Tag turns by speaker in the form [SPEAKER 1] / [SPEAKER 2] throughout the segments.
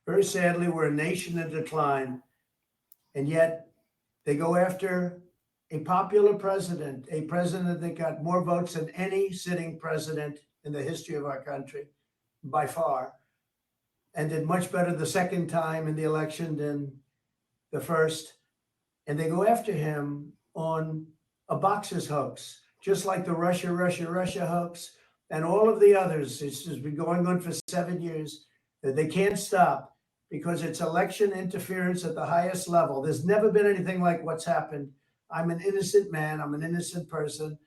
[SPEAKER 1] Very sadly, we're a nation in decline, and yet they go after a popular president, a president that got more votes than any sitting president in the history of our country by far, and did much better the second time in the election than the first. And they go after him on a boxes hoax, just like the Russia hoax and all of the others. This has been going on for 7 years that they can't stop because it's election interference at the highest level. There's never been anything like what's happened. I'm an innocent man. I'm an innocent person.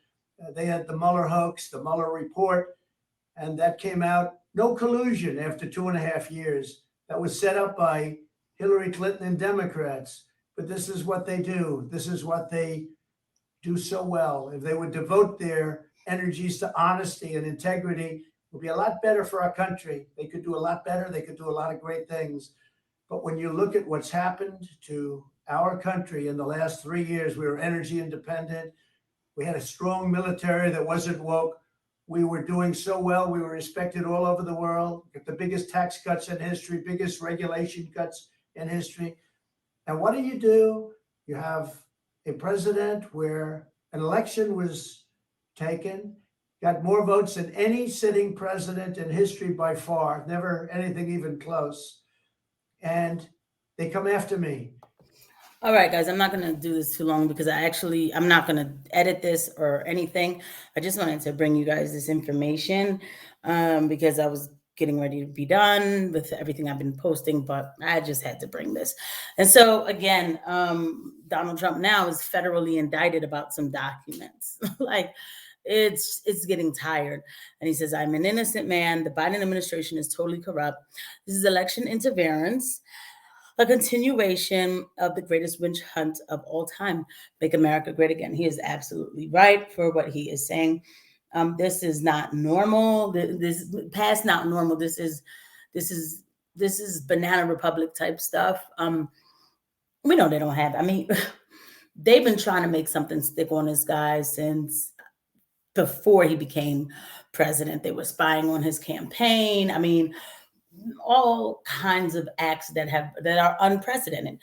[SPEAKER 1] They had the Mueller hoax, the Mueller report, and that came out. No collusion after 2.5 years. That was set up by Hillary Clinton and Democrats. But this is what they do. This is what they do so well. If they would devote their energies to honesty and integrity, it would be a lot better for our country. They could do a lot better. They could do a lot of great things. But when you look at what's happened to our country in the last 3 years, we were energy independent. We had a strong military that wasn't woke. We were doing so well. We were respected all over the world. Got the biggest tax cuts in history, biggest regulation cuts in history. And what do? You have a president where an election was taken, got more votes than any sitting president in history by far, never anything even close. And they come after me.
[SPEAKER 2] All right, guys, I'm not going to do this too long because I'm not going to edit this or anything. I just wanted to bring you guys this information because I was getting ready to be done with everything I've been posting, but I just had to bring this. And so again, Donald Trump now is federally indicted about some documents. Like it's getting tired. And he says, I'm an innocent man. The Biden administration is totally corrupt. This is election interference, a continuation of the greatest witch hunt of all time. Make America great again. He is absolutely right for what he is saying. This is not normal. This past not normal. This is banana republic type stuff. We know they don't have. I mean, they've been trying to make something stick on this guy since before he became president. They were spying on his campaign. I mean, all kinds of acts that are unprecedented.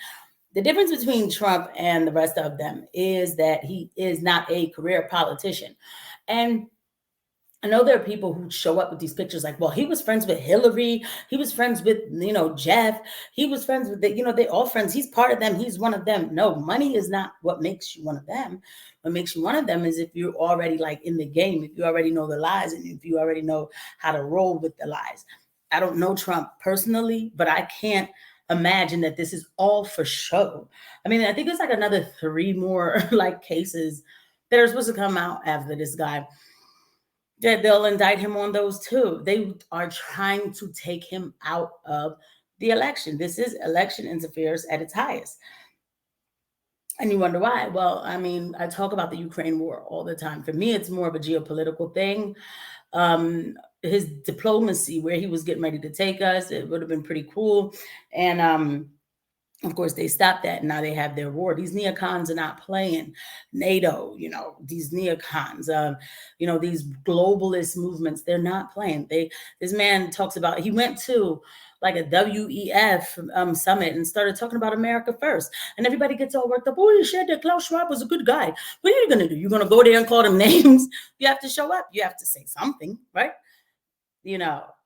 [SPEAKER 2] The difference between Trump and the rest of them is that he is not a career politician. And I know there are people who show up with these pictures like, well, he was friends with Hillary. He was friends with, Jeff. He was friends with, they all friends. He's part of them. He's one of them. No, money is not what makes you one of them. What makes you one of them is if you're already like in the game, if you already know the lies and if you already know how to roll with the lies. I don't know Trump personally, but I can't imagine that this is all for show. I mean, I think there's like another 3 more like cases that are supposed to come out after this guy. That they'll indict him on those too. They are trying to take him out of the election. This is election interference at its highest. And you wonder why? Well, I mean, I talk about the Ukraine war all the time. For me, it's more of a geopolitical thing. His diplomacy, where he was getting ready to take us, it would have been pretty cool. And of course, they stopped that. And now they have their war. These neocons are not playing. NATO, these neocons, these globalist movements, they're not playing. This man talks about, he went to like a WEF summit and started talking about America first. And everybody gets all worked up. Oh, you said that Klaus Schwab was a good guy. What are you going to do? You're going to go there and call them names? You have to show up. You have to say something, right?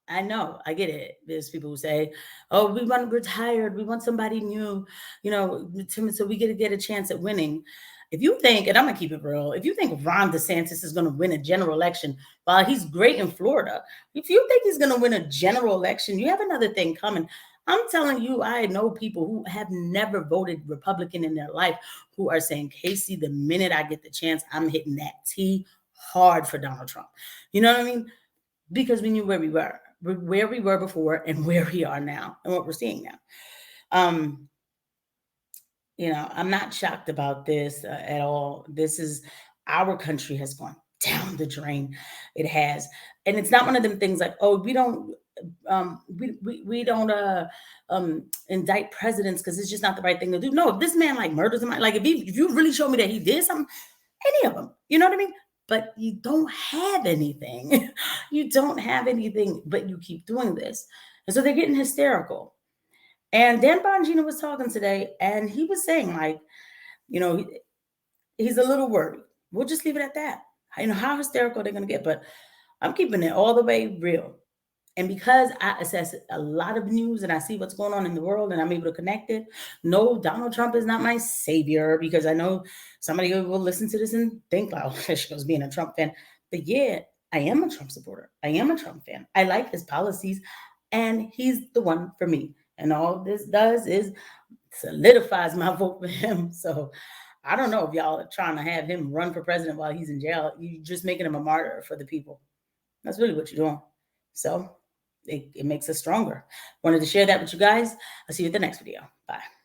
[SPEAKER 2] I know, I get it. There's people who say, oh, we're tired. We want somebody new, so we get a chance at winning. If you think, and I'm going to keep it real, if you think Ron DeSantis is going to win a general election, while he's great in Florida, if you think he's going to win a general election, you have another thing coming. I'm telling you, I know people who have never voted Republican in their life who are saying, Casey, the minute I get the chance, I'm hitting that T hard for Donald Trump. You know what I mean? Because we knew where we were before and where we are now and what we're seeing now. I'm not shocked about this at all. Our country has gone down the drain. It has. And it's not one of them things like, oh, we don't indict presidents because it's just not the right thing to do. No, if this man like murders him, like if you really show me that he did something, any of them, you know what I mean? But you don't have anything. You don't have anything, but you keep doing this. And so they're getting hysterical. And Dan Bongino was talking today, and he was saying, like, he's a little worried. We'll just leave it at that. How hysterical they're going to get. But I'm keeping it all the way real. And because I assess a lot of news and I see what's going on in the world and I'm able to connect it, no, Donald Trump is not my savior, because I know somebody will listen to this and think, wow, she goes being a Trump fan. But yeah, I am a Trump supporter. I am a Trump fan. I like his policies, and he's the one for me. And all this does is solidifies my vote for him. So I don't know if y'all are trying to have him run for president while he's in jail. You're just making him a martyr for the people. That's really what you're doing. So it makes us stronger. Wanted to share that with you guys. I'll see you at the next video. Bye.